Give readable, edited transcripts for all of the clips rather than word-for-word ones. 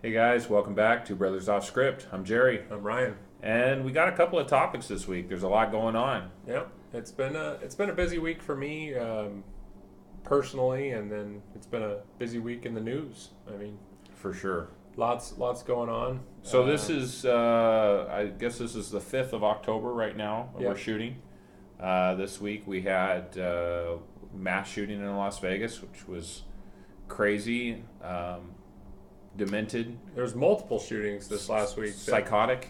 Hey guys, welcome back to Brothers Off Script. I'm Jerry, I'm Ryan. and we got a couple of topics this week. There's a lot going on. Yeah, it's been a busy week for me personally, and then it's been a busy week in the news. I mean, For sure. lots going on. So this is, I guess this is the 5th of October right now. We're Yep. shooting. This week we had mass shooting in Las Vegas, which was crazy, demented, There's multiple shootings this last week. psychotic.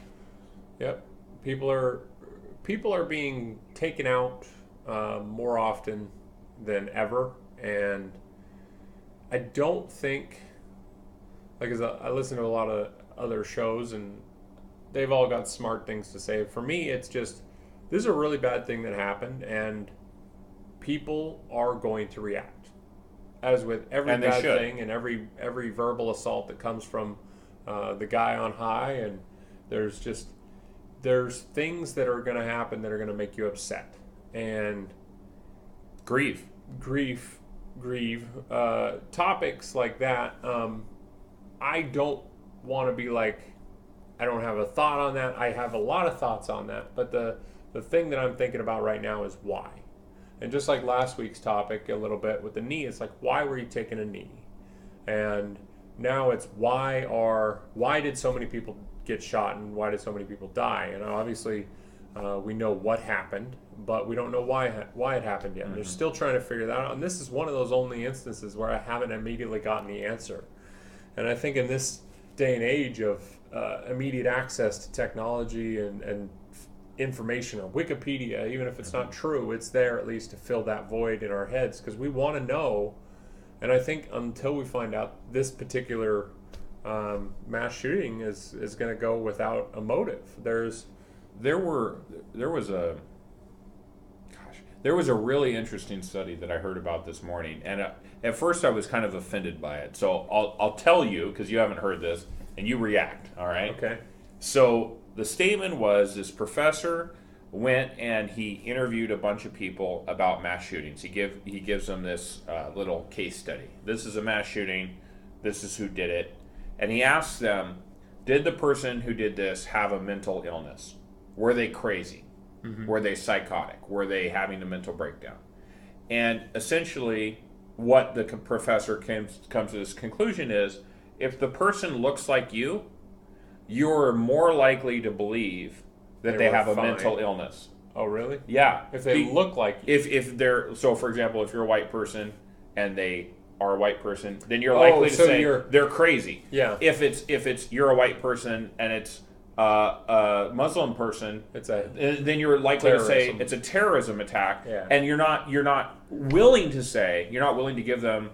Yep, people are people are being taken out more often than ever, and I don't think like as I listen to a lot of other shows and they've all got smart things to say. For me, it's just this is a really bad thing that happened, and people are going to react, as with every And they bad should. thing and every verbal assault that comes from the guy on high. And there's things that are going to happen that are going to make you upset and Grief. grieve topics like that. I don't want to be like, I don't have a thought on that. I have a lot of thoughts on that, but the thing that I'm thinking about right now is why. And just like last week's topic a little bit with the knee, it's like, why were you taking a knee? And now it's why did so many people get shot and why did so many people die? And obviously we know what happened, but we don't know why it happened yet. They're still trying to figure that out. And this is one of those only instances where I haven't immediately gotten the answer. And I think in this day and age of immediate access to technology and information on Wikipedia, even if it's not true, it's there at least to fill that void in our heads because we want to know. And I think until we find out this particular mass shooting is going to go without a motive. There was a There was a really interesting study that I heard about this morning, and at first I was kind of offended by it. So I'll tell you because you haven't heard this, and you react. All right. Okay. So the statement was this professor went and he interviewed a bunch of people about mass shootings. He gives them this little case study. This is a mass shooting. This is who did it, and he asks them, did the person who did this have a mental illness? Were they crazy? Mm-hmm. Were they psychotic? Were they having a mental breakdown? And essentially, what the professor comes to this conclusion is, if the person looks like you're more likely to believe that they were have a fine. mental illness. Oh, really? Yeah. If they look like you. If they're, so for example, if you're a white person and they are a white person, then you're likely to so say you're- they're crazy. Yeah. If it's you're a white person and it's a Muslim person, then you're likely to say Terrorism. it's a terrorism attack. Yeah. And you're not willing to give them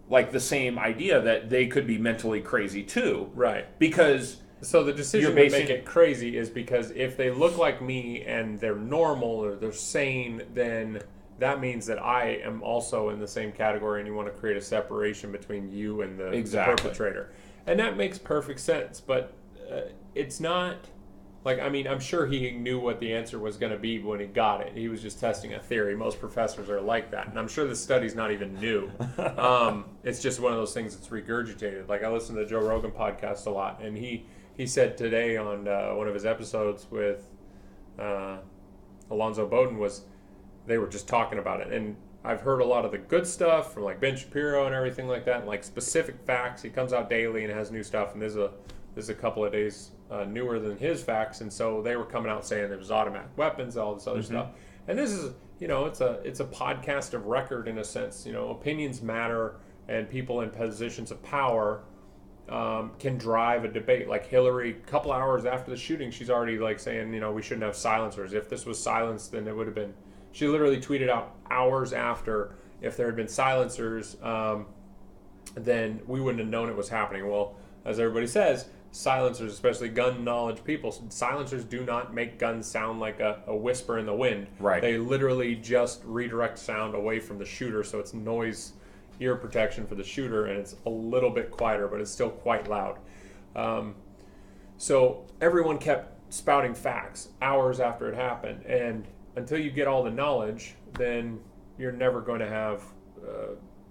like the same idea that they could be mentally crazy too. Right. Because So the decision You're to basing- make it crazy is because if they look like me and they're normal or they're sane, then that means that I am also in the same category, and you want to create a separation between you and the Exactly. perpetrator. And that makes perfect sense, but it's not like, I mean, I'm sure he knew what the answer was going to be when he got it. He was just testing a theory. Most professors are like that, and I'm sure this study's not even new. It's just one of those things that's regurgitated. Like, I listen to the Joe Rogan podcast a lot, and he said today on one of his episodes with Alonzo Bowden was they were just talking about it. And I've heard a lot of the good stuff from like Ben Shapiro and everything like that, and like specific facts. He comes out daily and has new stuff, and this is a couple of days newer than his facts. And so they were coming out saying there was automatic weapons, all this other stuff. And this is, it's a podcast of record in a sense. Opinions matter, and people in positions of power can drive a debate. Like Hillary, a couple hours after the shooting, she's already like saying, we shouldn't have silencers. If this was silenced, then it would have been. She literally tweeted out hours after, if there had been silencers, then we wouldn't have known it was happening. Well, as everybody says, silencers, especially gun knowledge people, silencers do not make guns sound like a whisper in the wind. Right. They literally just redirect sound away from the shooter, so it's noise ear protection for the shooter, and it's a little bit quieter, but it's still quite loud. So everyone kept spouting facts hours after it happened, and until you get all the knowledge, then you're never going to have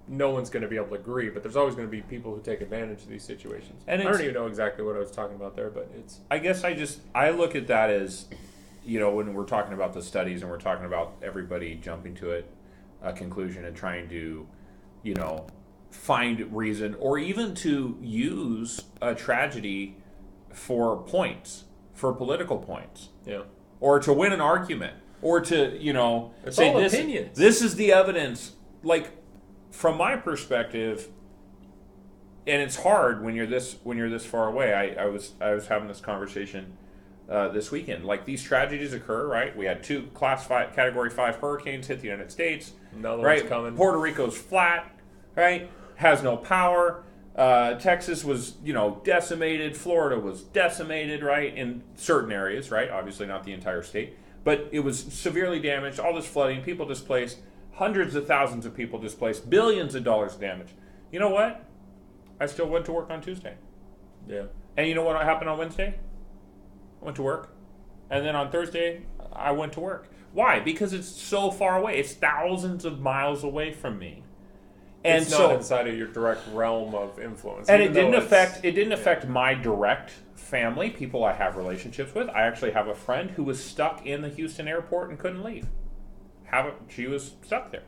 no one's going to be able to agree, but there's always going to be people who take advantage of these situations. And I don't even know exactly what I was talking about there, but it's. I guess I look at that as, when we're talking about the studies and we're talking about everybody jumping to a conclusion and trying to, find reason or even to use a tragedy for points, for political points. Yeah. Or to win an argument. Or to, It's say all this, opinions. this is the evidence. Like, from my perspective, and it's hard when you're this far away. I was having this conversation this weekend. Like, these tragedies occur, right? We had 2 Category 5 hurricanes hit the United States. Another right? one's coming. Puerto Rico's flat, right? Has no power. Texas was, decimated. Florida was decimated, right? In certain areas, right? Obviously not the entire state. But it was severely damaged. All this flooding, people displaced, hundreds of thousands of people displaced, billions of dollars damage. You know what? I still went to work on Tuesday. Yeah. And you know what happened on Wednesday? I went to work. And then on Thursday, I went to work. Why? Because it's so far away. It's thousands of miles away from me. And it's not inside of your direct realm of influence. And it didn't affect my direct family, people I have relationships with. I actually have a friend who was stuck in the Houston airport and couldn't leave. She was stuck there.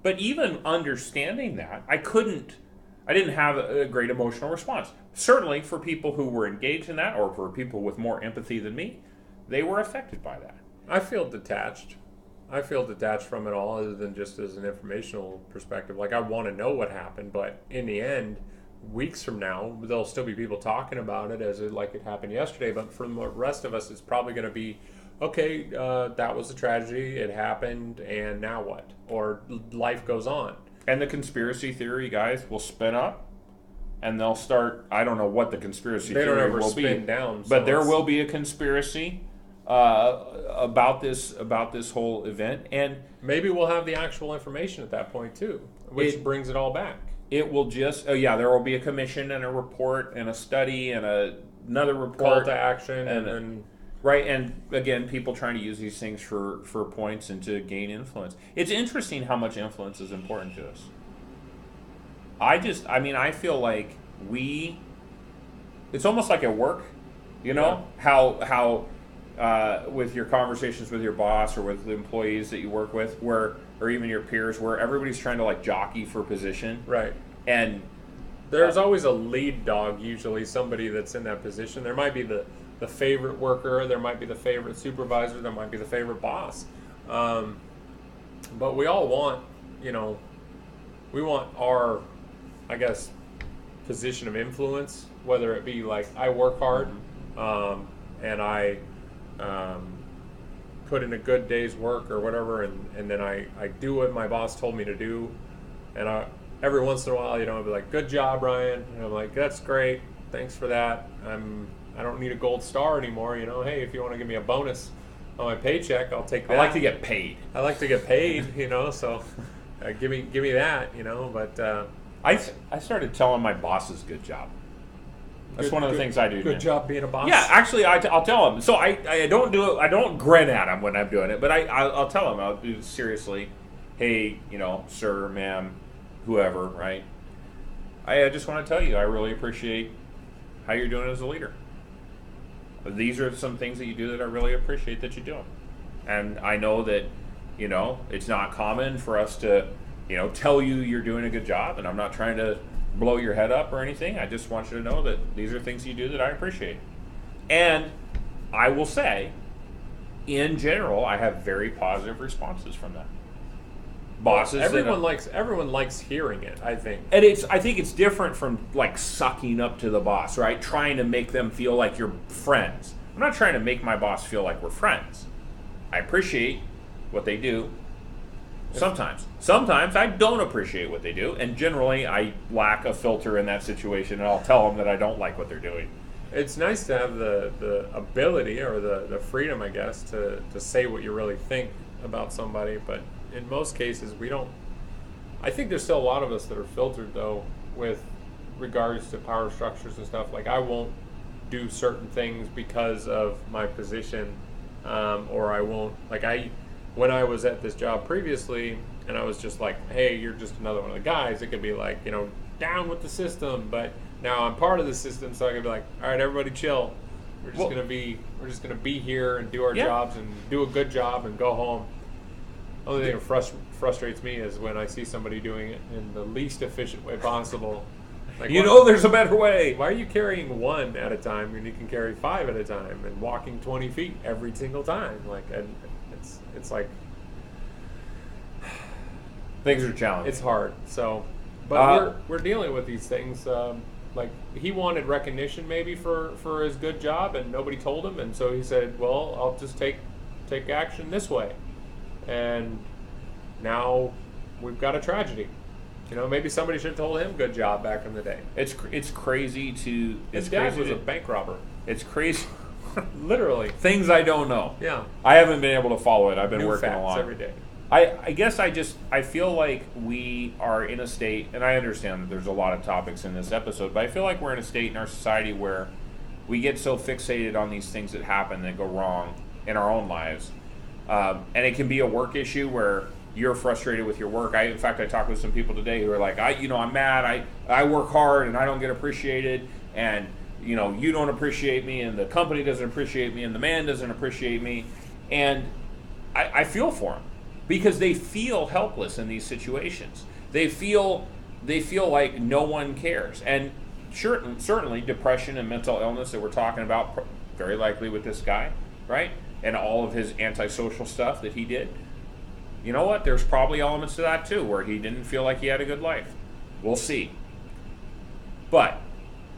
But even understanding that, I didn't have a great emotional response. Certainly for people who were engaged in that, or for people with more empathy than me, they were affected by that. I feel detached. From it all, other than just as an informational perspective. Like, I want to know what happened, but in the end, weeks from now, there'll still be people talking about it as like it happened yesterday. But for the rest of us, it's probably going to be, okay, that was a tragedy, it happened, and now what? Or life goes on. And the conspiracy theory guys will spin up, and they'll start. I don't know what the conspiracy they theory don't ever will spin be, down, but there will be a conspiracy about this whole event, and maybe we'll have the actual information at that point too, which brings it all back. It will just there will be a commission and a report and a study and another report, call to action, and right. And again, people trying to use these things for points and to gain influence. It's interesting how much influence is important to us. I feel like it's almost like at work, how with your conversations with your boss or with the employees that you work with, or even your peers, where everybody's trying to like jockey for position. Right. And there's always a lead dog, usually somebody that's in that position. There might be the favorite worker, there might be the favorite supervisor, there might be the favorite boss. But we all want, we want our, I guess, position of influence, whether it be like I work hard, and I put in a good day's work or whatever, and then I do what my boss told me to do, and every once in a while, I'll be like, good job, Ryan, and I'm like, that's great, thanks for that. I don't need a gold star anymore, hey, if you want to give me a bonus on my paycheck, I'll take that. I like to get paid. So give me that, but I started telling my bosses good job. That's one of the things I do. Good job being a boss. Yeah, actually, I'll tell them. So I don't do it. I don't grin at them when I'm doing it, but I'll tell them. I'll do seriously. Hey, sir, ma'am, whoever, right? I just want to tell you, I really appreciate how you're doing as a leader. These are some things that you do that I really appreciate that you do. And I know that, it's not common for us to, tell you you're doing a good job, and I'm not trying to blow your head up or anything. I just want you to know that these are things you do that I appreciate. And I will say, in general, I have very positive responses from that. Bosses, everyone likes hearing it, I think. And I think it's different from like sucking up to the boss, right? Trying to make them feel like you're friends. I'm not trying to make my boss feel like we're friends. I appreciate what they do. Sometimes I don't appreciate what they do, and generally I lack a filter in that situation, and I'll tell them that I don't like what they're doing. It's nice to have the ability or the freedom, I guess, to say what you really think about somebody, but in most cases we don't. I think there's still a lot of us that are filtered, though, with regards to power structures and stuff. Like, I won't do certain things because of my position, or I won't, when I was at this job previously, and I was just like, hey, you're just another one of the guys. It could be like, down with the system, but now I'm part of the system, so I could be like, all right, everybody chill. We're just gonna be here and do our jobs and do a good job and go home. The only thing that frustrates me is when I see somebody doing it in the least efficient way possible. Like, there's a better way. Why are you carrying one at a time when you can carry 5 at a time and walking 20 feet every single time? Like, and it's like things are challenging. It's hard. So, but we're dealing with these things. Like, he wanted recognition maybe for his good job, and nobody told him, and so he said, "Well, I'll just take action this way." And now we've got a tragedy. Maybe somebody should have told him good job back in the day. It's crazy to. His dad was a bank robber. It's crazy. Literally. Things I don't know. Yeah. I haven't been able to follow it. I've been New working facts a lot every day. I guess I feel like we are in a state, and I understand that there's a lot of topics in this episode, but I feel like we're in a state in our society where we get so fixated on these things that happen that go wrong in our own lives. And it can be a work issue where you're frustrated with your work. In fact, I talked with some people today who are like, I'm mad. I work hard and I don't get appreciated, and you don't appreciate me, and the company doesn't appreciate me, and the man doesn't appreciate me, and I feel for them because they feel helpless in these situations. They feel like no one cares, and certainly depression and mental illness that we're talking about, very likely with this guy, right? And all of his antisocial stuff that he did. You know what? There's probably elements to that too, where he didn't feel like he had a good life. We'll see. But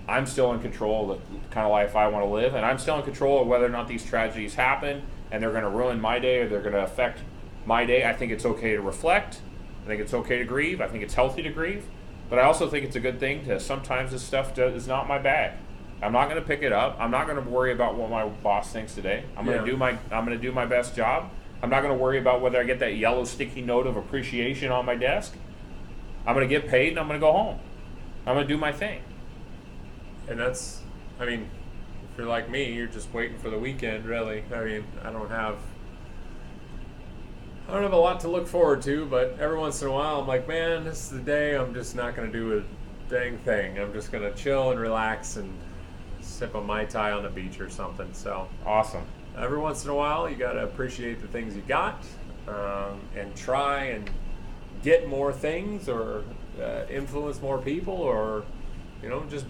I'm still in control of the kind of life I want to live, and I'm still in control of whether or not these tragedies happen, and they're going to ruin my day or they're going to affect my day. I think it's okay to reflect. I think it's okay to grieve. I think it's healthy to grieve. But I also think it's a good thing to sometimes this stuff is not my bag. I'm not going to pick it up. I'm not going to worry about what my boss thinks today. I'm going to do my best job. I'm not going to worry about whether I get that yellow sticky note of appreciation on my desk. I'm going to get paid and I'm going to go home. I'm going to do my thing. And that's, if you're like me, you're just waiting for the weekend, really. I don't have a lot to look forward to, but every once in a while I'm like, man, this is the day I'm just not going to do a dang thing. I'm just going to chill and relax and sip a Mai Tai on the beach or something. So awesome. Every once in a while, you got to appreciate the things you got, and try and get more things, or influence more people, or just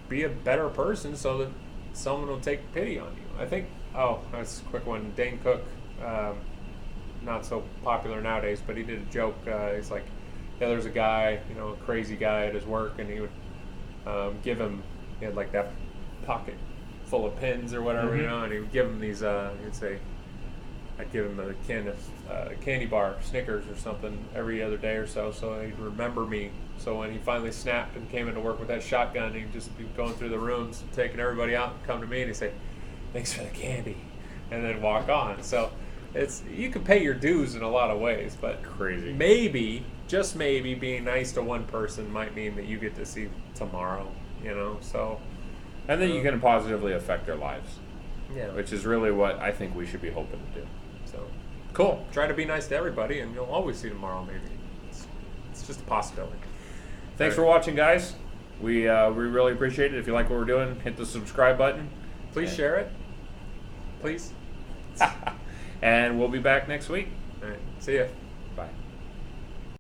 be a better person so that someone will take pity on you. I think. Oh, that's a quick one. Dane Cook, not so popular nowadays, but he did a joke. He's like, there's a guy, a crazy guy at his work, and he would give him. He had like that pocket full of pins or whatever, and he would give him these, he'd say, I'd give him a can of candy bar, Snickers or something every other day or so he'd remember me. So when he finally snapped and came into work with that shotgun, he'd just be going through the rooms, taking everybody out, and come to me and he'd say, thanks for the candy, and then walk on. So you can pay your dues in a lot of ways, but crazy. Maybe, just maybe, being nice to one person might mean that you get to see tomorrow, so... And then you can positively affect their lives. Yeah. Which is really what I think we should be hoping to do. So, cool. Try to be nice to everybody, and you'll always see tomorrow, maybe. It's just a possibility. Thanks for watching, guys. We really appreciate it. If you like what we're doing, hit the subscribe button. Please share it. Please. And we'll be back next week. All right. See ya.